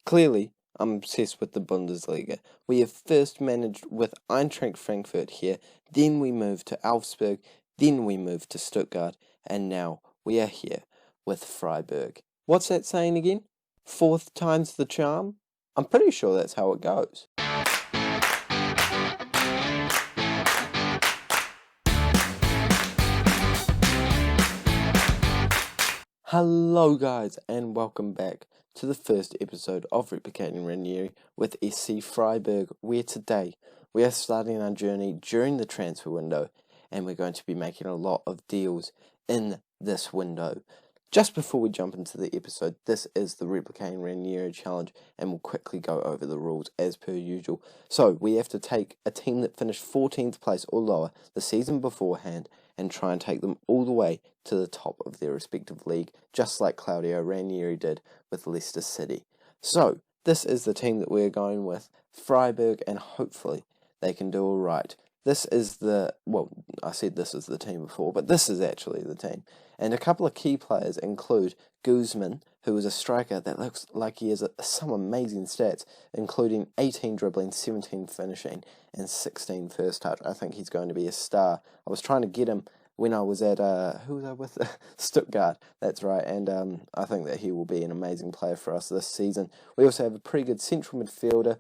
Clearly, I'm obsessed with the Bundesliga. We have first managed with Eintracht Frankfurt here, then we moved to Augsburg, then we moved to Stuttgart, and now we are here with Freiburg. What's that saying again? Fourth time's the charm? I'm pretty sure that's how it goes. Hello guys, and welcome back to the first episode of Replicating Ranieri with SC Freiburg, where today we are starting our journey during the transfer window, and we're going to be making a lot of deals in this window. Just before we jump into the episode, this is the Replicating Ranieri challenge, and we'll quickly go over the rules as per usual. So, we have to take a team that finished 14th place or lower the season beforehand and try and take them all the way to the top of their respective league, just like Claudio Ranieri did with Leicester City. So, this is the team that we're going with, Freiburg, and hopefully they can do all right. This is I said this is the team before, but this is actually the team. And a couple of key players include Guzman, who is a striker that looks like he has some amazing stats, including 18 dribbling, 17 finishing, and 16 first touch. I think he's going to be a star. I was trying to get him when I was at, who was I with? Stuttgart, that's right, and I think that he will be an amazing player for us this season. We also have a pretty good central midfielder.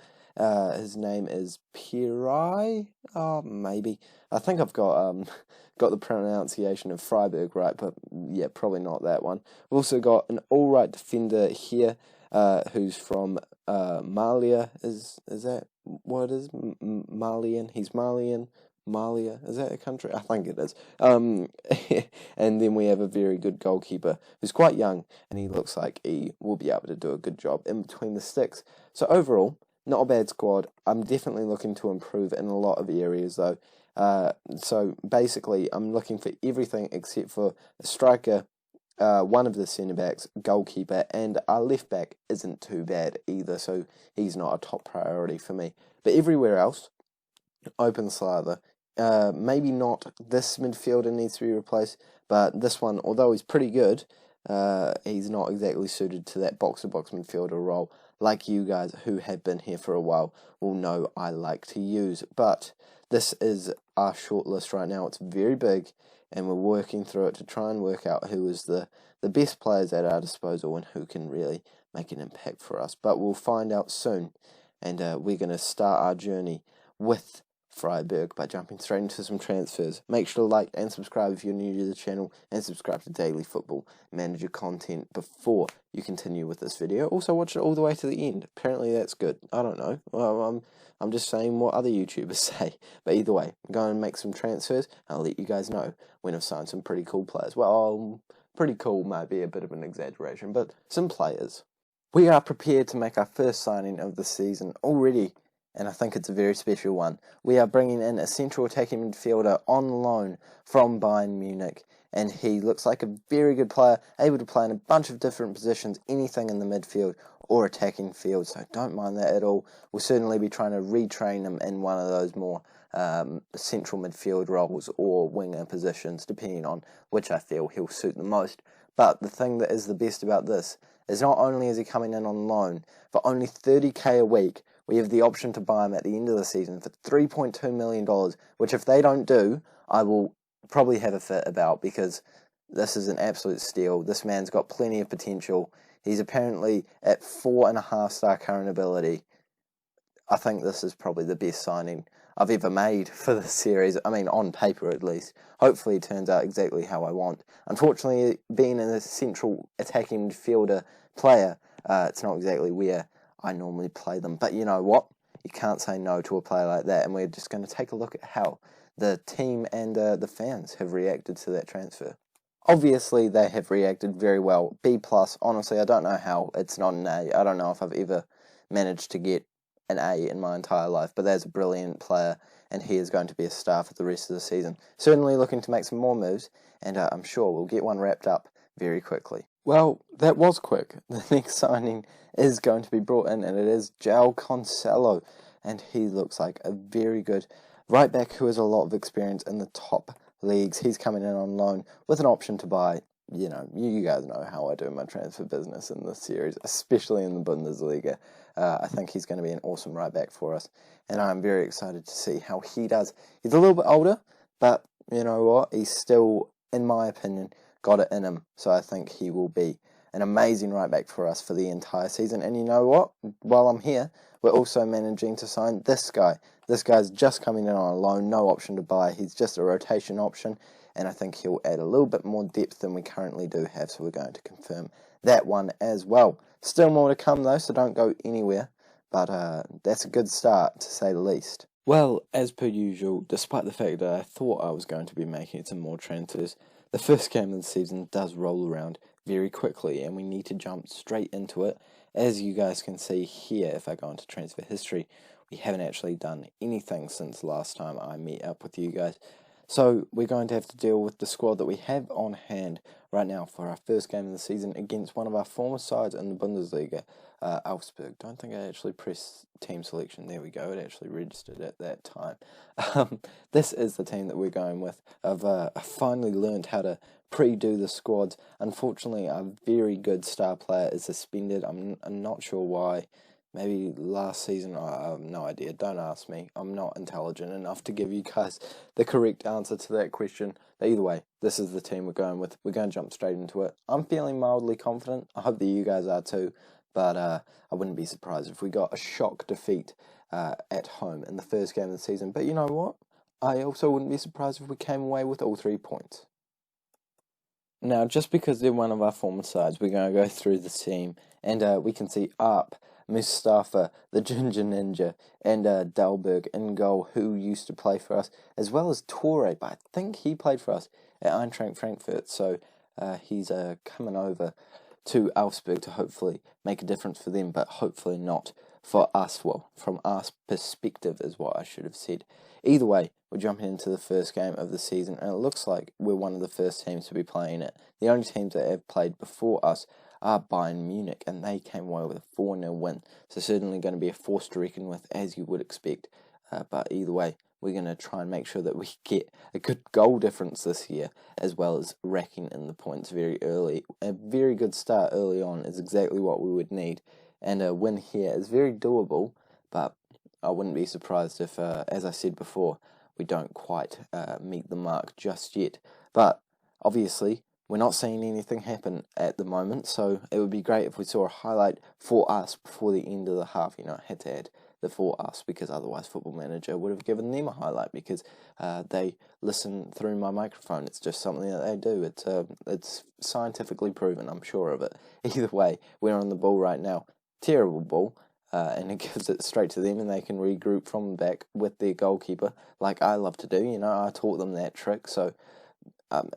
His name is Pirai. Maybe. I think I've got the pronunciation of Freiburg right, but yeah, probably not that one. We've also got an all-right defender here, who's from Malia. Is that what it is? Malian. He's Malian. Malia, is that a country? I think it is. And then we have a very good goalkeeper who's quite young, and he looks like he will be able to do a good job in between the sticks. So overall, not a bad squad. I'm definitely looking to improve in a lot of areas though. So basically, I'm looking for everything except for a striker, one of the centre-backs, goalkeeper, and our left-back isn't too bad either, so he's not a top priority for me. But everywhere else, open slather. Maybe not this midfielder needs to be replaced, but this one, although he's pretty good, he's not exactly suited to that box-to-box midfielder role like you guys who have been here for a while will know I like to use. But this is our shortlist right now. It's very big, and we're working through it to try and work out who is the best players at our disposal and who can really make an impact for us. But we'll find out soon, and we're going to start our journey with Freiburg by jumping straight into some transfers. Make sure to like and subscribe if you're new to the channel, and subscribe to daily football manager content before you continue with this video. Also watch it all the way to the end. Apparently that's good. I don't know. Well, I'm just saying what other YouTubers say. But either way, I'm going to make some transfers. I'll let you guys know when I've signed some pretty cool players. Well, pretty cool might be a bit of an exaggeration, but some players. We are prepared to make our first signing of the season already, and I think it's a very special one. We are bringing in a central attacking midfielder on loan from Bayern Munich, and he looks like a very good player, able to play in a bunch of different positions, anything in the midfield or attacking field, so don't mind that at all. We'll certainly be trying to retrain him in one of those more central midfield roles or winger positions, depending on which I feel he'll suit the most. But the thing that is the best about this is not only is he coming in on loan, for only $30k a week, we have the option to buy him at the end of the season for $3.2 million, which if they don't do, I will probably have a fit about, because this is an absolute steal. This man's got plenty of potential. He's apparently at 4.5-star current ability. I think this is probably the best signing I've ever made for the series. I mean, on paper at least. Hopefully it turns out exactly how I want. Unfortunately, being a central attacking midfielder player, it's not exactly where I normally play them. But you know what? You can't say no to a player like that, and we're just going to take a look at how the team and the fans have reacted to that transfer. Obviously, they have reacted very well. B+, honestly, I don't know how it's not an A. I don't know if I've ever managed to get an A in my entire life, but there's a brilliant player, and he is going to be a star for the rest of the season. Certainly looking to make some more moves, and I'm sure we'll get one wrapped up very quickly. Well, that was quick. The next signing is going to be brought in, and it is João Cancelo, and he looks like a very good right back who has a lot of experience in the top leagues. He's coming in on loan with an option to buy you guys know how I do my transfer business in this series, especially in the Bundesliga. I think he's going to be an awesome right back for us, and I'm very excited to see how he does. He's a little bit older, but you know what? He's still, in my opinion, got it in him. So I think he will be an amazing right back for us for the entire season. And you know what? While I'm here, we're also managing to sign this guy. This guy's just coming in on a loan, no option to buy. He's just a rotation option, and I think he'll add a little bit more depth than we currently do have, so we're going to confirm that one as well. Still more to come though, so don't go anywhere, but that's a good start to say the least. Well, as per usual, despite the fact that I thought I was going to be making some more transfers, the first game of the season does roll around very quickly, and we need to jump straight into it. As you guys can see here, if I go into transfer history, we haven't actually done anything since last time I met up with you guys. So we're going to have to deal with the squad that we have on hand right now for our first game of the season against one of our former sides in the Bundesliga, Augsburg. Don't think I actually pressed team selection. There we go. It actually registered at that time. This is the team that we're going with. I've finally learned how to pre-do the squads. Unfortunately, a very good star player is suspended. I'm not sure why. Maybe last season, I have no idea. Don't ask me. I'm not intelligent enough to give you guys the correct answer to that question. But either way, this is the team we're going with. We're going to jump straight into it. I'm feeling mildly confident. I hope that you guys are too. But I wouldn't be surprised if we got a shock defeat at home in the first game of the season. But you know what? I also wouldn't be surprised if we came away with all 3 points. Now, just because they're one of our former sides, we're going to go through the team. And we can see Arp, Mustafa, the Ginger Ninja, and Dalberg in goal, who used to play for us, as well as Torre, but I think he played for us at Eintracht Frankfurt, so he's coming over to Augsburg to hopefully make a difference for them, but hopefully not for us. Well, from our perspective is what I should have said. Either way, we're jumping into the first game of the season, and it looks like we're one of the first teams to be playing it. The only teams that have played before us are Bayern Munich, and they came away with a 4-0 win. So certainly going to be a force to reckon with, as you would expect. But either way, we're going to try and make sure that we get a good goal difference this year, as well as racking in the points very early. A very good start early on is exactly what we would need, and a win here is very doable, but I wouldn't be surprised if, as I said before, we don't quite meet the mark just yet. But obviously, we're not seeing anything happen at the moment, so it would be great if we saw a highlight for us before the end of the half. I had to add the for us because otherwise Football Manager would have given them a highlight because they listen through my microphone. It's just something that they do. It's scientifically proven, I'm sure of it. Either way, we're on the ball right now. Terrible ball. And it gives it straight to them, and they can regroup from the back with their goalkeeper, like I love to do. I taught them that trick, so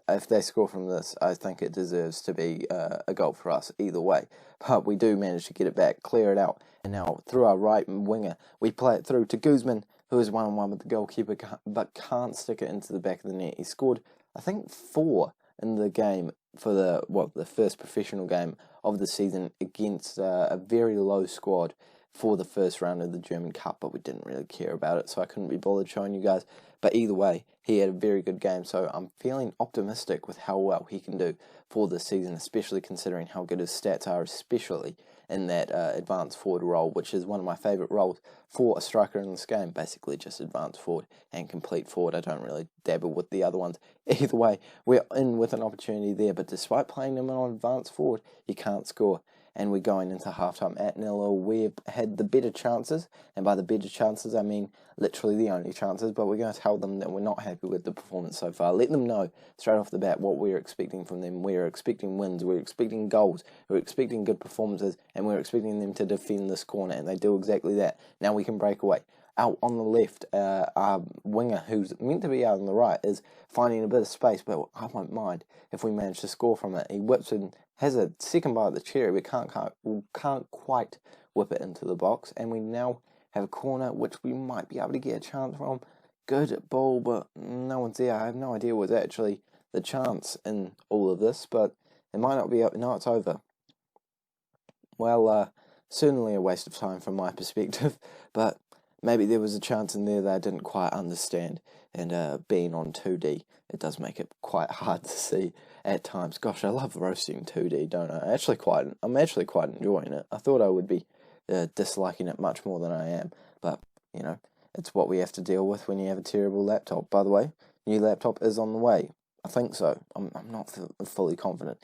if they score from this, I think it deserves to be a goal for us either way. But we do manage to get it back, clear it out, and now through our right winger, we play it through to Guzman, who is 1-on-1 with the goalkeeper, but can't stick it into the back of the net. He scored, I think, 4 in the game for the first professional game of the season against a very low squad for the first round of the German Cup, but we didn't really care about it, so I couldn't be bothered showing you guys. But either way, he had a very good game, so I'm feeling optimistic with how well he can do for this season, especially considering how good his stats are, especially in that advanced forward role, which is one of my favourite roles for a striker in this game, basically just advanced forward and complete forward. I don't really dabble with the other ones. Either way, we're in with an opportunity there, but despite playing him on advanced forward, he can't score. And we're going into halftime at 0-0. We've had the better chances, and by the better chances, I mean literally the only chances, but we're going to tell them that we're not happy with the performance so far. Let them know straight off the bat what we're expecting from them. We're expecting wins, we're expecting goals, we're expecting good performances, and we're expecting them to defend this corner, and they do exactly that. Now we can break away. Out on the left, our winger, who's meant to be out on the right, is finding a bit of space, but I won't mind if we manage to score from it. He whips in, has a second bite of the cherry, but can't quite whip it into the box, and we now have a corner which we might be able to get a chance from. Good ball, but no one's there. I have no idea what's actually the chance in all of this, but it might not be. No, it's over. Well, certainly a waste of time from my perspective, but maybe there was a chance in there that I didn't quite understand, and being on 2D, it does make it quite hard to see at times. Gosh, I love roasting 2D, don't I? I'm actually quite enjoying it. I thought I would be disliking it much more than I am, but, you know, it's what we have to deal with when you have a terrible laptop. By the way, new laptop is on the way. I think so. I'm not fully confident.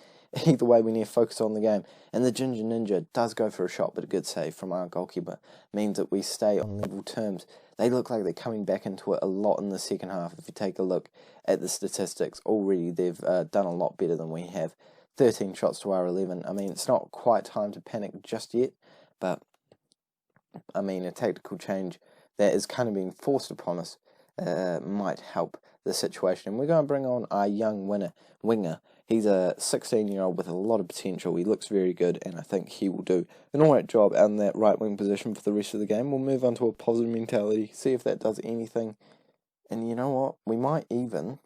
Either way, we need to focus on the game. And the Ginger Ninja does go for a shot, but a good save from our goalkeeper means that we stay on level terms. They look like they're coming back into it a lot in the second half. If you take a look at the statistics, already they've done a lot better than we have. 13 shots to our 11. I mean, it's not quite time to panic just yet, but, I mean, a tactical change that is kind of being forced upon us might help the situation. And we're going to bring on our young winger. He's a 16-year-old with a lot of potential. He looks very good, and I think he will do an alright job out in that right-wing position for the rest of the game. We'll move on to a positive mentality, see if that does anything. And you know what? We might even...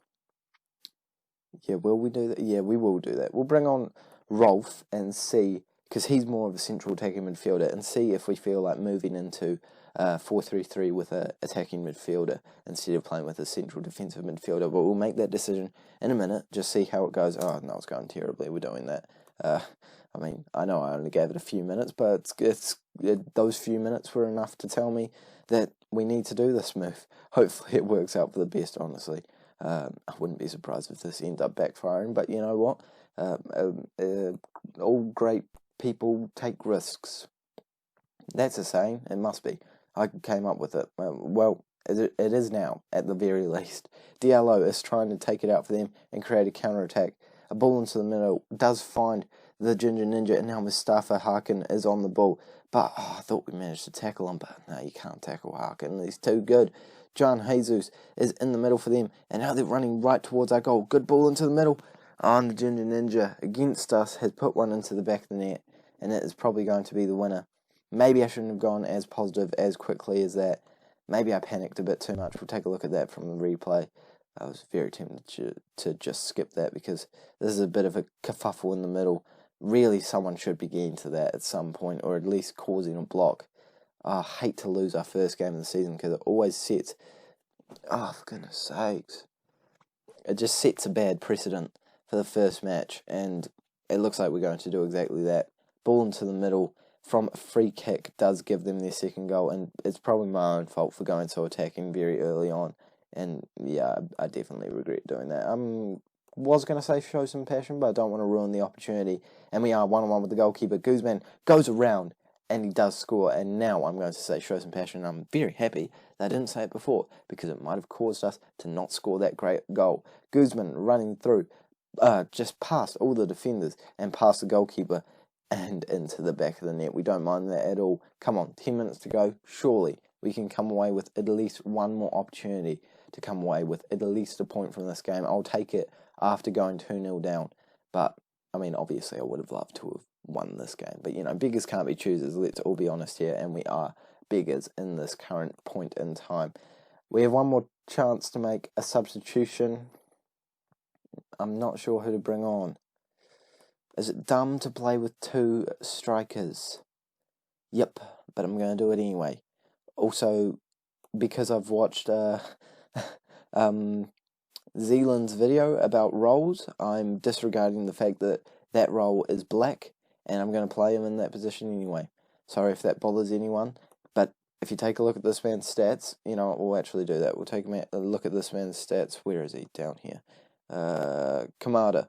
Yeah, will we do that? Yeah, we will do that. We'll bring on Rolf and see, because he's more of a central attacking midfielder, and see if we feel like moving into 4-3-3 with an attacking midfielder instead of playing with a central defensive midfielder. But we'll make that decision in a minute, just see how it goes. Oh, no, it's going terribly. We're doing that. I mean, I know I only gave it a few minutes, but those few minutes were enough to tell me that we need to do this move. Hopefully it works out for the best, honestly. I wouldn't be surprised if this ends up backfiring, but you know what? All great people take risks. That's a saying. It must be. I came up with it. Well, it is now, at the very least. Diallo is trying to take it out for them and create a counter-attack. A ball into the middle does find the Ginger Ninja, and now Mustafa Harkin is on the ball. But, I thought we managed to tackle him, but no, you can't tackle Harkin. He's too good. John Jesus is in the middle for them, and now they're running right towards our goal. Good ball into the middle. And the Ginger Ninja, against us, has put one into the back of the net, and it is probably going to be the winner. Maybe I shouldn't have gone as positive as quickly as that. Maybe I panicked a bit too much. We'll take a look at that from the replay. I was very tempted to just skip that because this is a bit of a kerfuffle in the middle. Really, someone should be getting to that at some point, or at least causing a block. I hate to lose our first game of the season because it always sets... Oh, for goodness sakes. It just sets a bad precedent for the first match, and it looks like we're going to do exactly that. Ball into the middle from a free kick does give them their second goal, and it's probably my own fault for going so attacking very early on. And yeah, I definitely regret doing that. Was going to say show some passion, but I don't want to ruin the opportunity. And we are 1-on-1 with the goalkeeper. Guzman goes around, and he does score. And now I'm going to say show some passion. I'm very happy that I didn't say it before, because it might have caused us to not score that great goal. Guzman running through, just past all the defenders and past the goalkeeper and into the back of the net. We don't mind that at all. Come on, 10 minutes to go. Surely we can come away with at least one more opportunity to come away with at least a point from this game. I'll take it after going 2-0 down. But, I mean, obviously I would have loved to have won this game. But, you know, beggars can't be choosers. Let's all be honest here. And we are beggars in this current point in time. We have one more chance to make a substitution. I'm not sure who to bring on. Is it dumb to play with two strikers? Yep, but I'm going to do it anyway. Also, because I've watched Zealand's video about roles, I'm disregarding the fact that that role is black, and I'm going to play him in that position anyway. Sorry if that bothers anyone, but if you take a look at this man's stats, you know, we'll actually do that. We'll take a look at this man's stats. Where is he? Down here. Kamada.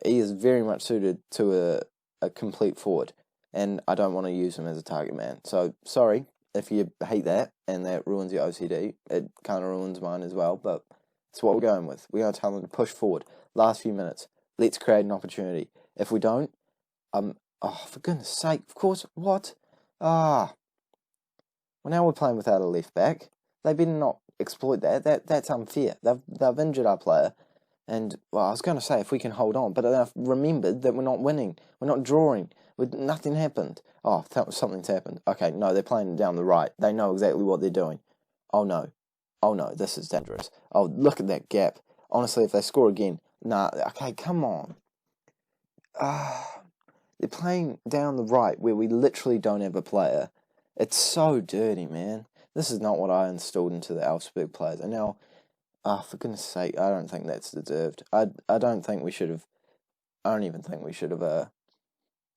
He is very much suited to a complete forward, and I don't want to use him as a target man. So, sorry if you hate that, and that ruins your OCD. It kind of ruins mine as well, but it's what we're going with. We're going to tell them to push forward. Last few minutes. Let's create an opportunity. If we don't, oh, for goodness sake, of course, what? Well, now we're playing without a left back. They better not exploit that. That's unfair. They've injured our player. And, well, I was going to say if we can hold on, but I've remembered that we're not winning. We're not drawing. Nothing happened. Oh, something's happened. Okay, no, they're playing down the right. They know exactly what they're doing. Oh, no, this is dangerous. Oh, look at that gap. Honestly, if they score again, nah, okay, come on. They're playing down the right where we literally don't have a player. It's so dirty, man. This is not what I installed into the Augsburg players. And now, for goodness sake, I don't think that's deserved. I don't think we should have. I don't even think we should have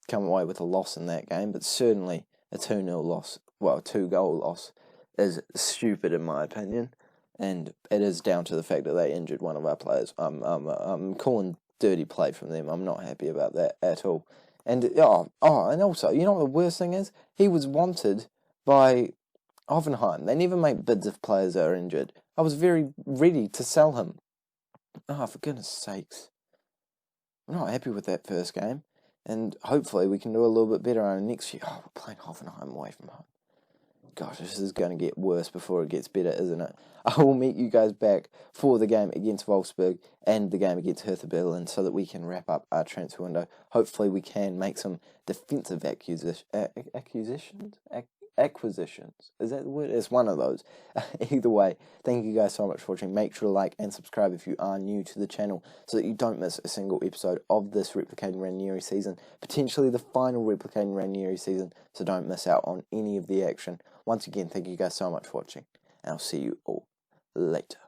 come away with a loss in that game. But certainly a 2-0 loss, well, a 2-goal loss, is stupid in my opinion. And it is down to the fact that they injured one of our players. I'm calling dirty play from them. I'm not happy about that at all. And and also, you know what the worst thing is? He was wanted by Hoffenheim. They never make bids if players are injured. I was very ready to sell him. For goodness sakes. I'm not happy with that first game. And hopefully we can do a little bit better on next year. We're playing Hoffenheim away from home. Gosh, this is going to get worse before it gets better, isn't it? I will meet you guys back for the game against Wolfsburg and the game against Hertha Berlin so that we can wrap up our transfer window. Hopefully we can make some defensive acquisitions. Is that the word? It's one of those. Either way, thank you guys so much for watching. Make sure to like and subscribe if you are new to the channel so that you don't miss a single episode of this Replicating Ranieri season, potentially the final Replicating Ranieri season, so don't miss out on any of the action. Once again, thank you guys so much for watching, and I'll see you all later.